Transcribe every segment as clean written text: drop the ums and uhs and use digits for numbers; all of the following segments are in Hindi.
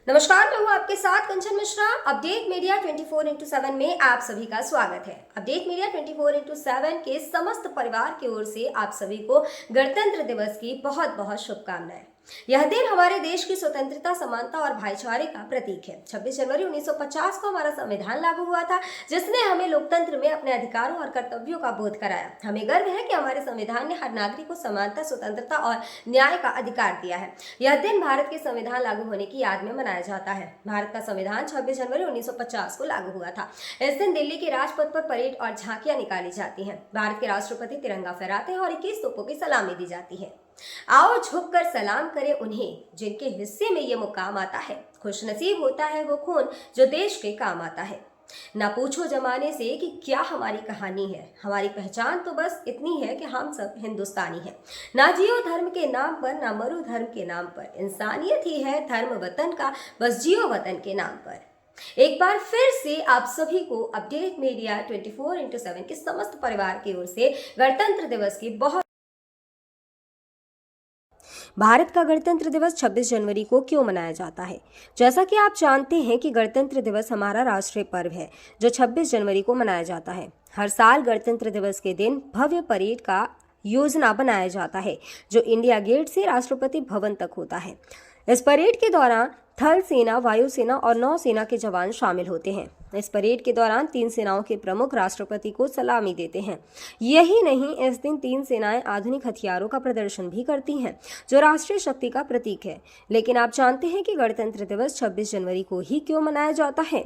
नमस्कार, मैं हूँ आपके साथ कंचन मिश्रा। अपडेट मीडिया 24x7 में आप सभी का स्वागत है। अपडेट मीडिया 24x7 के समस्त परिवार की ओर से आप सभी को गणतंत्र दिवस की बहुत बहुत शुभकामनाएं। यह दिन हमारे देश की स्वतंत्रता, समानता और भाईचारे का प्रतीक है। 26 जनवरी 1950 को हमारा संविधान लागू हुआ था, जिसने हमें लोकतंत्र में अपने अधिकारों और कर्तव्यों का बोध कराया। हमें गर्व है कि हमारे संविधान ने हर नागरिक को समानता, स्वतंत्रता और न्याय का अधिकार दिया है। यह दिन भारत के संविधान लागू होने की याद में मनाया जाता है। भारत का संविधान 26 जनवरी 1950 को लागू हुआ था। इस दिन दिल्ली के राजपथ पर परेड और झांकियां निकाली जाती हैं। भारत के राष्ट्रपति तिरंगा फहराते हैं और 21 तोपों की सलामी दी जाती है। आओ झुककर सलाम करें उन्हें जिनके हिस्से में ये मुकाम आता है। खुशनसीब होता है वो खून जो देश के काम आता है। ना पूछो जमाने से कि क्या हमारी कहानी है, हमारी पहचान तो बस इतनी है कि हम सब हिंदुस्तानी हैं। ना जियो धर्म के नाम पर, ना मरो धर्म के नाम पर, इंसानियत ही है धर्म वतन का, बस जियो वतन के नाम पर। एक बार फिर से आप सभी को अपडेट मीडिया 24x7 के समस्त परिवार की ओर से गणतंत्र दिवस की बहुत। भारत का गणतंत्र दिवस 26 जनवरी को क्यों मनाया जाता है? जैसा कि आप जानते हैं कि गणतंत्र दिवस हमारा राष्ट्रीय पर्व है जो 26 जनवरी को मनाया जाता है। हर साल गणतंत्र दिवस के दिन भव्य परेड का योजना बनाया जाता है जो इंडिया गेट से राष्ट्रपति भवन तक होता है। इस परेड के दौरान थल सेना, वायुसेना और नौसेना के जवान शामिल होते हैं। इस परेड के दौरान तीन सेनाओं के प्रमुख राष्ट्रपति को सलामी देते हैं। यही नहीं, इस दिन तीन सेनाएं आधुनिक हथियारों का प्रदर्शन भी करती हैं जो राष्ट्रीय शक्ति का प्रतीक है। लेकिन आप जानते हैं कि गणतंत्र दिवस 26 जनवरी को ही क्यों मनाया जाता है?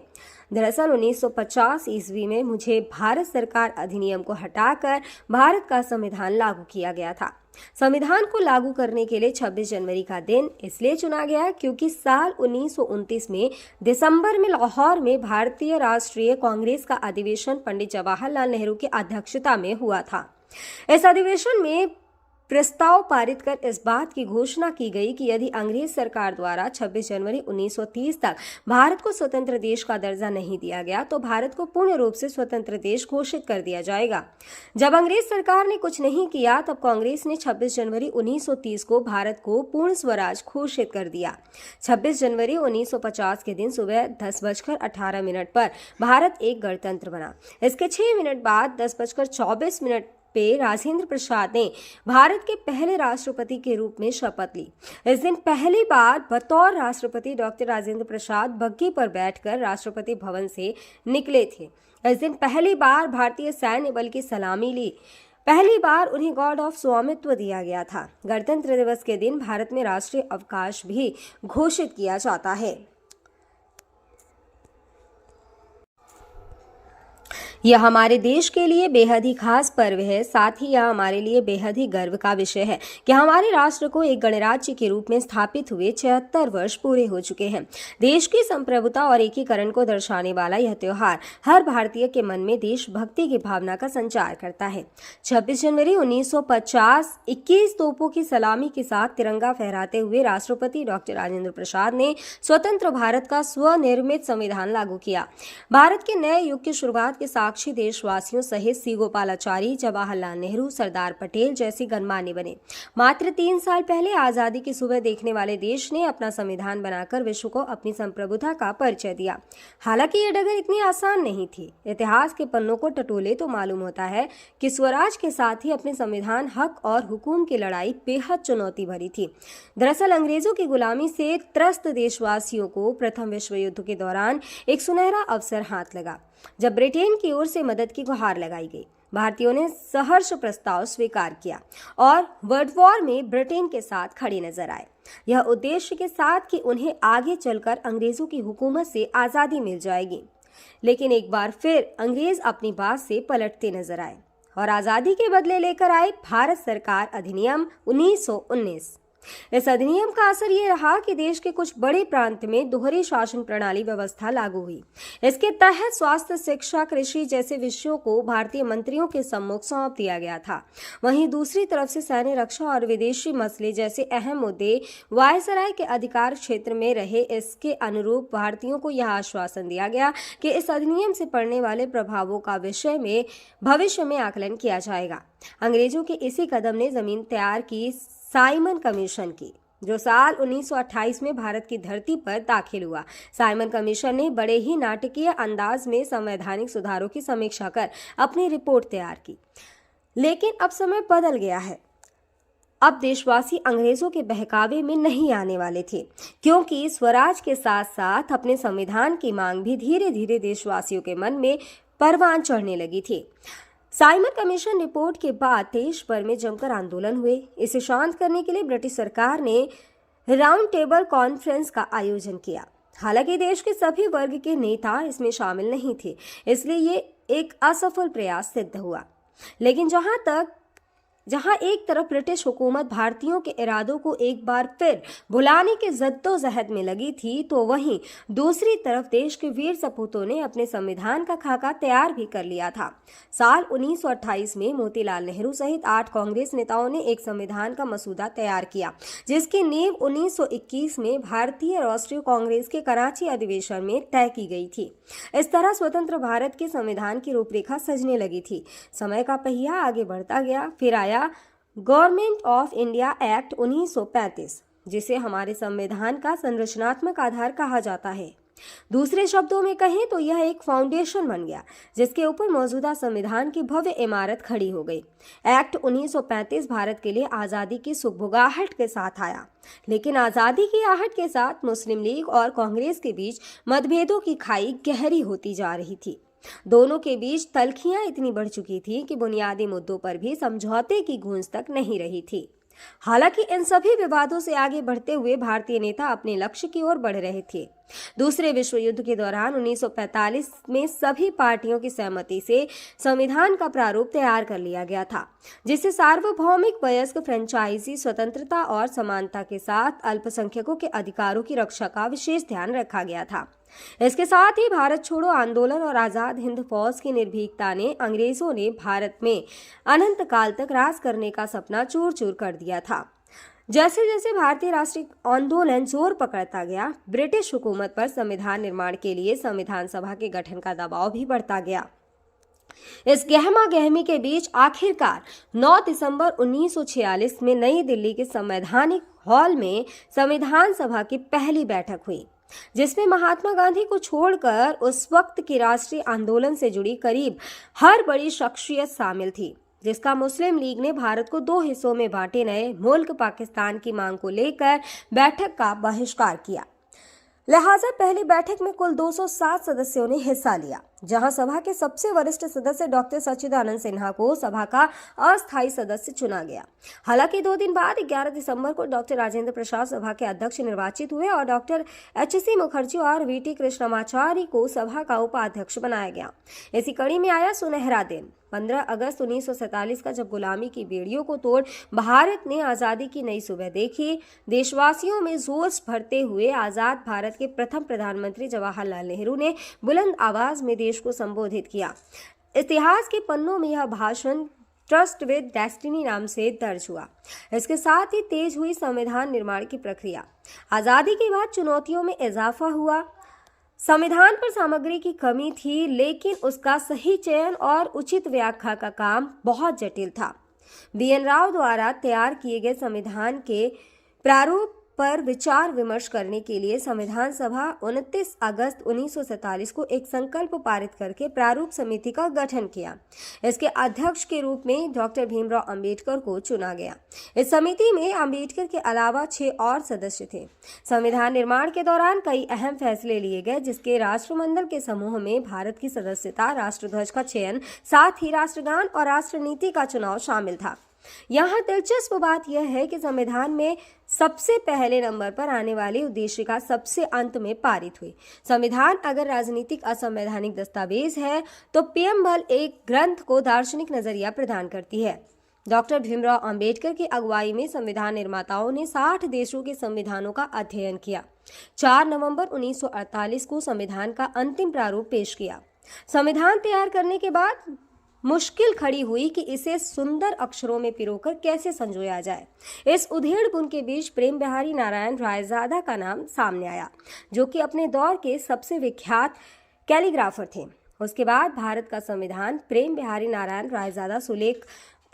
दरअसल 1950 ईस्वी में मुझे भारत सरकार अधिनियम को हटाकर भारत का संविधान लागू किया गया था। संविधान को लागू करने के लिए 26 जनवरी का दिन इसलिए चुना गया क्योंकि साल 1929 में दिसंबर में लाहौर में भारतीय राष्ट्रीय कांग्रेस का अधिवेशन पंडित जवाहरलाल नेहरू की अध्यक्षता में हुआ था। इस अधिवेशन में प्रस्ताव पारित कर इस बात की घोषणा की गई कि यदि अंग्रेज सरकार द्वारा 26 जनवरी 1930 तक भारत को स्वतंत्र देश का दर्जा नहीं दिया गया तो भारत को पूर्ण रूप से स्वतंत्र देश घोषित कर दिया जाएगा। जब अंग्रेज सरकार ने कुछ नहीं किया तब कांग्रेस ने 26 जनवरी 1930 को भारत को पूर्ण स्वराज घोषित कर दिया। 26 जनवरी 1950 के दिन सुबह 10:18 पर भारत एक गणतंत्र बना। इसके 6 मिनट बाद 10:24 पे राजेंद्र प्रसाद ने भारत के पहले राष्ट्रपति के रूप में शपथ ली। इस दिन पहली बार बतौर राष्ट्रपति डॉक्टर राजेंद्र प्रसाद बग्घी पर बैठकर राष्ट्रपति भवन से निकले थे। इस दिन पहली बार भारतीय सैन्य बल की सलामी ली। पहली बार उन्हें गॉर्ड ऑफ स्वामित्व दिया गया था। गणतंत्र दिवस के दिन भारत में राष्ट्रीय अवकाश भी घोषित किया जाता है। यह हमारे देश के लिए बेहद ही खास पर्व है। साथ ही यह हमारे लिए बेहद ही गर्व का विषय है कि हमारे राष्ट्र को एक गणराज्य के रूप में स्थापित हुए 76 वर्ष पूरे हो चुके हैं। देश की संप्रभुता और एकीकरण को दर्शाने वाला यह त्योहार हर भारतीय के मन में देशभक्ति की भावना का संचार करता है। 26 जनवरी 1950 21 तोपों की सलामी के साथ तिरंगा फहराते हुए राष्ट्रपति डॉक्टर राजेंद्र प्रसाद ने स्वतंत्र भारत का स्वनिर्मित संविधान लागू किया। भारत के नए युग की शुरुआत के साक्षी देशवासियों सहित सी गोपालाचारी, जवाहरलाल नेहरू, सरदार पटेल जैसे गणमान्य बने। मात्र 3 साल पहले आजादी की सुबह देखने वाले देश ने अपना संविधान बनाकर विश्व को अपनी संप्रभुता का परिचय दिया। हालांकि ये डगर इतनी आसान नहीं थी। इतिहास के पन्नों को टटोले तो मालूम होता है कि स्वराज के साथ ही अपने संविधान, हक और हुकूम की लड़ाई बेहद चुनौती भरी थी। दरअसल अंग्रेजों की गुलामी से त्रस्त देशवासियों को प्रथम विश्व युद्ध के दौरान एक सुनहरा अवसर हाथ लगा जब ब्रिटेन की ओर से मदद की गुहार लगाई गई। भारतीयों ने सहर्ष प्रस्ताव स्वीकार किया और वर्ल्ड वॉर में ब्रिटेन के साथ खड़े नजर आए। यह उद्देश्य के साथ कि उन्हें आगे चलकर अंग्रेजों की हुकूमत से आजादी मिल जाएगी। लेकिन एक बार फिर अंग्रेज अपनी बात से पलटते नजर आए और आजादी के बदले लेकर आए भारत सरकार अधिनियम 1919। इस अधिनियम का असर ये रहा कि देश के कुछ बड़े प्रांत में दोहरी शासन प्रणाली व्यवस्था लागू हुई। इसके तहत स्वास्थ्य, शिक्षा, कृषि जैसे विषयों को भारतीय मंत्रियों के सम्मुख सौंप दिया गया था। वहीं दूसरी तरफ से सैन्य, रक्षा और विदेशी मसले जैसे अहम मुद्दे वायसराय के अधिकार क्षेत्र में रहे। इसके अनुरूप भारतीयों को यह आश्वासन दिया गया कि इस अधिनियम से पड़ने वाले प्रभावों का विषय में भविष्य में आकलन किया जाएगा। अंग्रेजों के इसी कदम ने जमीन तैयार की साइमन कमीशन की। जो साल 1928 में भारत की धरती पर दाखिल हुआ। साइमन कमीशन ने बड़े ही नाटकीय अंदाज में संवैधानिक सुधारों की समीक्षा कर अपनी रिपोर्ट तैयार की। लेकिन अब समय बदल गया है। अब देशवासी अंग्रेजों के बहकावे में नहीं आने वाले थे, क्योंकि स्वराज के साथ साथ अपने संविधान की मांग भी धीरे धीरे देशवासियों के मन में परवान चढ़ने लगी थी। साइमन कमीशन रिपोर्ट के बाद देश भर में जमकर आंदोलन हुए। इसे शांत करने के लिए ब्रिटिश सरकार ने राउंड टेबल कॉन्फ्रेंस का आयोजन किया। हालांकि देश के सभी वर्ग के नेता इसमें शामिल नहीं थे, इसलिए ये एक असफल प्रयास सिद्ध हुआ। लेकिन जहां एक तरफ ब्रिटिश हुकूमत भारतीयों के इरादों को एक बार फिर भुलाने के जद्दोजहद में लगी थी, तो वहीं दूसरी तरफ देश के वीर सपूतों ने अपने संविधान का खाका तैयार भी कर लिया था। साल 1928 में मोतीलाल नेहरू सहित 8 कांग्रेस नेताओं ने एक संविधान का मसूदा तैयार किया, जिसकी नींव 1921 में भारतीय राष्ट्रीय कांग्रेस के कराची अधिवेशन में तय की गई थी। इस तरह स्वतंत्र भारत के संविधान की रूपरेखा सजने लगी थी। समय का पहिया आगे बढ़ता गया। फिर आया गवर्नमेंट ऑफ इंडिया एक्ट 1935, जिसे हमारे संविधान का संरचनात्मक आधार कहा जाता है। दूसरे शब्दों में कहें तो यह एक फाउंडेशन बन गया, जिसके ऊपर मौजूदा संविधान की भव्य इमारत खड़ी हो गई। एक्ट 1935 भारत के लिए आज़ादी की सुगबुगाहट के साथ आया, लेकिन आज़ादी की आहट के साथ मुस्लिम लीग और कांग्रेस के बीच मतभेदों की खाई गहरी होती जा रही थी। दोनों के बीच तल्खियां इतनी बढ़ चुकी थी कि बुनियादी मुद्दों पर भी समझौते की गूंज तक नहीं रही थी। हालांकि इन सभी विवादों से आगे बढ़ते हुए भारतीय नेता अपने लक्ष्य की ओर बढ़ रहे थे। दूसरे विश्व युद्ध के दौरान 1945 में सभी पार्टियों की सहमति से संविधान का प्रारूप तैयार कर लिया गया था, जिसे सार्वभौमिक वयस्क फ्रेंचाइजी स्वतंत्रता और समानता के साथ अल्पसंख्यकों के अधिकारों की रक्षा का विशेष ध्यान रखा गया था। इसके साथ ही भारत छोड़ो आंदोलन और आजाद हिंद फौज की निर्भीकता ने अंग्रेजों ने भारत में अनंत काल तक राज करने का सपना चूर चूर कर दिया था। जैसे जैसे भारतीय राष्ट्रीय आंदोलन जोर पकड़ता गया, ब्रिटिश हुकूमत पर संविधान निर्माण के लिए संविधान सभा के गठन का दबाव भी बढ़ता गया। इस गहमा गहमी के बीच आखिरकार 9 दिसंबर 1946 में नई दिल्ली के संवैधानिक हॉल में संविधान सभा की पहली बैठक हुई, जिसमें महात्मा गांधी को छोड़कर उस वक्त के राष्ट्रीय आंदोलन से जुड़ी करीब हर बड़ी शख्सियत शामिल थी, जिसका मुस्लिम लीग ने भारत को 2 हिस्सों में बांटे नए मुल्क पाकिस्तान की मांग को लेकर बैठक का बहिष्कार किया। लिहाजा पहली बैठक में कुल 207 सदस्यों ने हिस्सा लिया, जहां सभा के सबसे वरिष्ठ सदस्य डॉक्टर सच्चिदानंद सिन्हा को सभा का अस्थायी सदस्य चुना गया। हालांकि 2 दिन बाद 11 दिसंबर को डॉक्टर राजेंद्र प्रसाद सभा के अध्यक्ष निर्वाचित हुए और डॉक्टर एच.सी. मुखर्जी और वी.टी. कृष्णमाचारी को सभा का उपाध्यक्ष बनाया गया। इसी कड़ी में आया सुनहरा दिन 15 अगस्त 1947 का, जब गुलामी की बेड़ियों को तोड़ भारत ने आज़ादी की नई सुबह देखी। देशवासियों में जोश भरते हुए आज़ाद भारत के प्रथम प्रधानमंत्री जवाहरलाल नेहरू ने बुलंद आवाज में देश को संबोधित किया। इतिहास के पन्नों में यह भाषण ट्रस्ट विद डेस्टिनी नाम से दर्ज हुआ। इसके साथ ही तेज हुई संविधान निर्माण की प्रक्रिया। आज़ादी के बाद चुनौतियों में इजाफा हुआ। संविधान पर सामग्री की कमी थी, लेकिन उसका सही चयन और उचित व्याख्या का काम बहुत जटिल था। बी.एन. राव द्वारा तैयार किए गए संविधान के प्रारूप पर विचार विमर्श करने के लिए संविधान सभा 29 अगस्त 1947 को एक संकल्प पारित करके प्रारूप समिति का गठन किया। इसके अध्यक्ष के रूप में डॉक्टर भीमराव अंबेडकर को चुना गया। इस समिति में अंबेडकर के अलावा 6 और सदस्य थे। संविधान निर्माण के दौरान कई अहम फैसले लिए गए, जिसके राष्ट्रमंडल के समूह में भारत की सदस्यता, राष्ट्रध्वज का चयन, साथ ही राष्ट्रगान और राष्ट्रनीति का चुनाव शामिल था। यहाँ दिलचस्प बात यह है कि संविधान में सबसे पहले नंबर पर आने वाली उद्देशिका सबसे अंत में पारित हुई। संविधान अगर राजनीतिक असंवैधानिक दस्तावेज है, तो पीएमएल एक ग्रंथ को दार्शनिक नजरिया प्रदान करती है। डॉक्टर भीमराव अंबेडकर की अगुवाई में संविधान निर्माताओं ने 60 देशों के संविधानों का अध्ययन किया। 4 नवंबर 1948 को संविधान का अंतिम प्रारूप पेश किया। संविधान तैयार करने के बाद मुश्किल खड़ी हुई कि इसे सुंदर अक्षरों में पिरोकर कैसे संजोया जाए। इस उधेड़-बुन के बीच प्रेम बिहारी नारायण रायजादा का नाम सामने आया, जो कि अपने दौर के सबसे विख्यात कैलीग्राफर थे। उसके बाद भारत का संविधान प्रेम बिहारी नारायण रायजादा सुलेख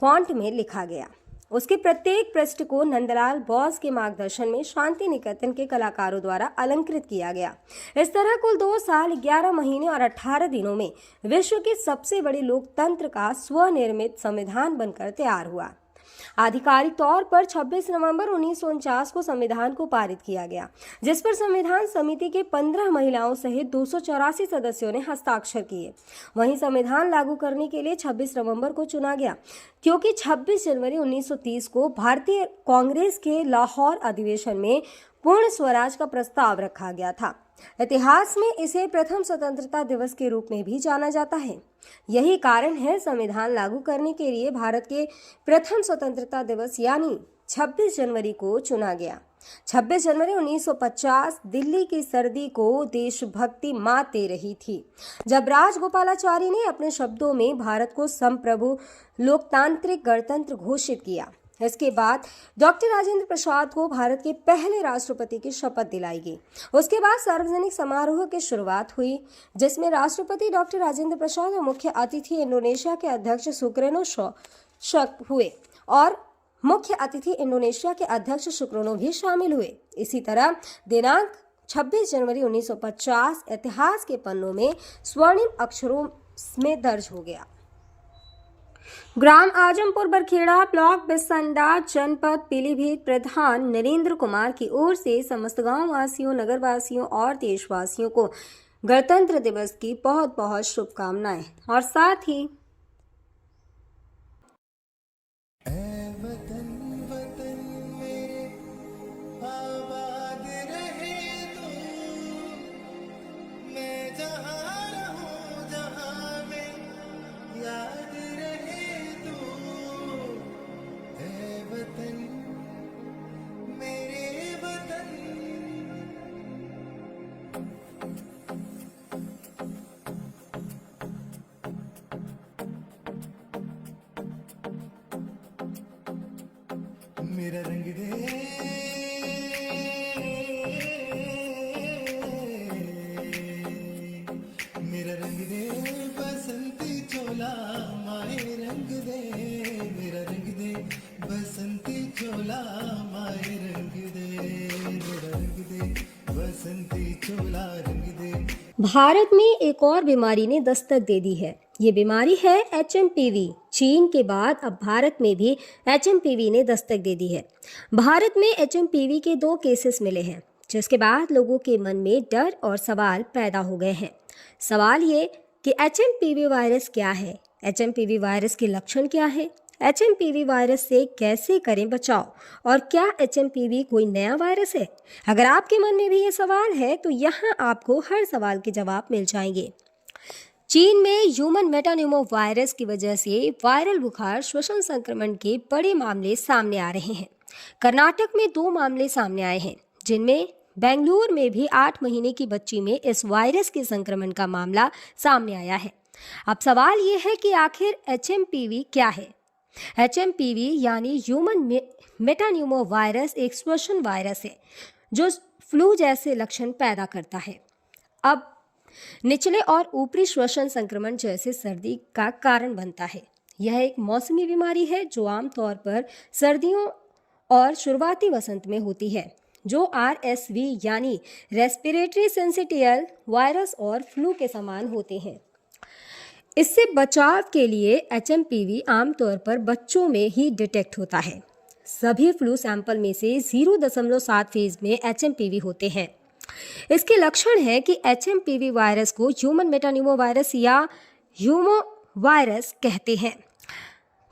फॉन्ट में लिखा गया। उसके प्रत्येक पृष्ठ को नंदलाल बोस के मार्गदर्शन में शांति निकेतन के कलाकारों द्वारा अलंकृत किया गया। इस तरह कुल 2 साल 11 महीने और 18 दिनों में विश्व के सबसे बड़े लोकतंत्र का स्वनिर्मित संविधान बनकर तैयार हुआ। आधिकारिक तौर पर 26 नवंबर 1949 को संविधान को पारित किया गया, जिस पर संविधान समिति के 15 महिलाओं सहित 284 सदस्यों ने हस्ताक्षर किए। वहीं संविधान लागू करने के लिए 26 नवंबर को चुना गया, क्योंकि 26 जनवरी 1930 को भारतीय कांग्रेस के लाहौर अधिवेशन में पूर्ण स्वराज का प्रस्ताव रखा गया था। इतिहास में इसे प्रथम स्वतंत्रता दिवस के रूप में भी जाना जाता है। यही कारण है संविधान लागू करने के लिए भारत के प्रथम स्वतंत्रता दिवस यानी 26 जनवरी को चुना गया। 26 जनवरी 1950 दिल्ली की सर्दी को देशभक्ति मात दे रही थी, जब राजगोपालाचारी ने अपने शब्दों में भारत को संप्रभु लोकतांत्रिक गणतंत्र घोषित किया। इसके बाद डॉक्टर राजेंद्र प्रसाद को भारत के पहले राष्ट्रपति की शपथ दिलाई गई। उसके बाद सार्वजनिक समारोह की शुरुआत हुई, जिसमें राष्ट्रपति डॉक्टर राजेंद्र प्रसाद और मुख्य अतिथि इंडोनेशिया के अध्यक्ष सुकर्नो हुए और मुख्य अतिथि इंडोनेशिया के अध्यक्ष सुकर्नो भी शामिल हुए। इसी तरह दिनांक 26 जनवरी 1950 इतिहास के पन्नों में स्वर्णिम अक्षरों में दर्ज हो गया। ग्राम आजमपुर बरखेड़ा, ब्लॉक बिसंडा, जनपद पीलीभीत प्रधान नरेंद्र कुमार की ओर से समस्त गांव वासियों, नगर वासियों और देशवासियों को गणतंत्र दिवस की बहुत बहुत शुभकामनाएं और साथ ही मेरा रंग दे, मेरा रंग दे बसंती चोला, माए रंग दे, मेरा रंग दे बसंती चोला, माए रंग दे, मेरा रंग दे बसंती चोला, रंग दे। भारत में एक और बीमारी ने दस्तक दे दी है। ये बीमारी है HMPV। चीन के बाद अब भारत में भी HMPV ने दस्तक दे दी है। भारत में HMPV के 2 केसेस मिले हैं, जिसके बाद लोगों के मन में डर और सवाल पैदा हो गए हैं। सवाल ये कि HMPV वायरस क्या है, HMPV वायरस के लक्षण क्या है, HMPV वायरस से कैसे करें बचाव और क्या HMPV कोई नया वायरस है। अगर आपके मन में भी ये सवाल है तो यहाँ आपको हर सवाल के जवाब मिल जाएंगे। चीन में ह्यूमन मेटान्यूमो वायरस की वजह से वायरल बुखार श्वसन संक्रमण के बड़े मामले सामने आ रहे हैं। कर्नाटक में 2 मामले सामने आए हैं, जिनमें बेंगलुरु में भी 8 महीने की बच्ची में इस वायरस के संक्रमण का मामला सामने आया है। अब सवाल ये है कि आखिर HMPV क्या है। HMPV यानी ह्यूमन मेटान्यूमो वायरस एक श्वसन वायरस है जो फ्लू जैसे लक्षण पैदा करता है। अब निचले और ऊपरी श्वसन संक्रमण जैसे सर्दी का कारण बनता है। यह एक मौसमी बीमारी है जो आमतौर पर सर्दियों और शुरुआती वसंत में होती है, जो RSV यानी रेस्पिरेटरी सिंसिटियल वायरस और फ्लू के समान होते हैं। इससे बचाव के लिए HMPV आमतौर पर बच्चों में ही डिटेक्ट होता है। सभी फ्लू सैंपल में से 0.7 फेज में HMPV होते हैं। इसके लक्षण है कि HMPV वायरस को ह्यूमन मेटान्यूमो वायरस या ह्यूमो वायरस कहते हैं,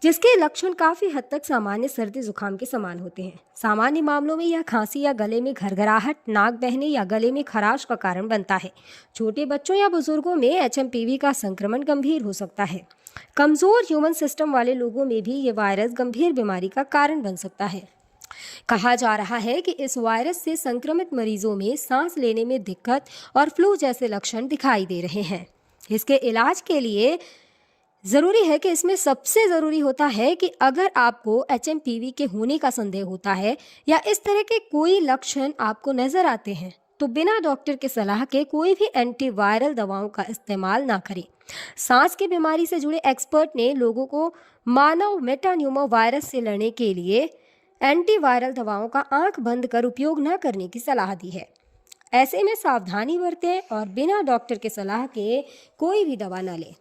जिसके लक्षण काफ़ी हद तक सामान्य सर्दी जुकाम के समान होते हैं। सामान्य मामलों में यह खांसी या गले में घरघराहट, नाक बहने या गले में खराश का कारण बनता है। छोटे बच्चों या बुजुर्गों में HMPV का संक्रमण गंभीर हो सकता है। कमज़ोर ह्यूमन सिस्टम वाले लोगों में भी ये वायरस गंभीर बीमारी का कारण बन सकता है। कहा जा रहा है कि इस वायरस से संक्रमित मरीजों में सांस लेने में दिक्कत और फ्लू जैसे लक्षण दिखाई दे रहे हैं। इसके इलाज के लिए ज़रूरी है कि इसमें सबसे ज़रूरी होता है कि अगर आपको HMPV के होने का संदेह होता है या इस तरह के कोई लक्षण आपको नज़र आते हैं तो बिना डॉक्टर के सलाह के कोई भी एंटीवायरल दवाओं का इस्तेमाल ना करें। सांस की बीमारी से जुड़े एक्सपर्ट ने लोगों को मानव मेटान्यूमो वायरस से लड़ने के लिए एंटीवायरल दवाओं का आंख बंद कर उपयोग न करने की सलाह दी है। ऐसे में सावधानी बरतें और बिना डॉक्टर के सलाह के कोई भी दवा न लें।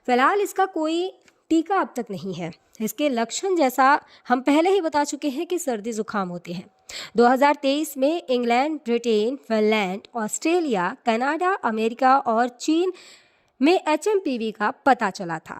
फिलहाल इसका कोई टीका अब तक नहीं है। इसके लक्षण जैसा हम पहले ही बता चुके हैं कि सर्दी जुकाम होते हैं। 2023 में England, Britain, Finland, Australia, Canada, America और चीन में HMPV का पता चला था।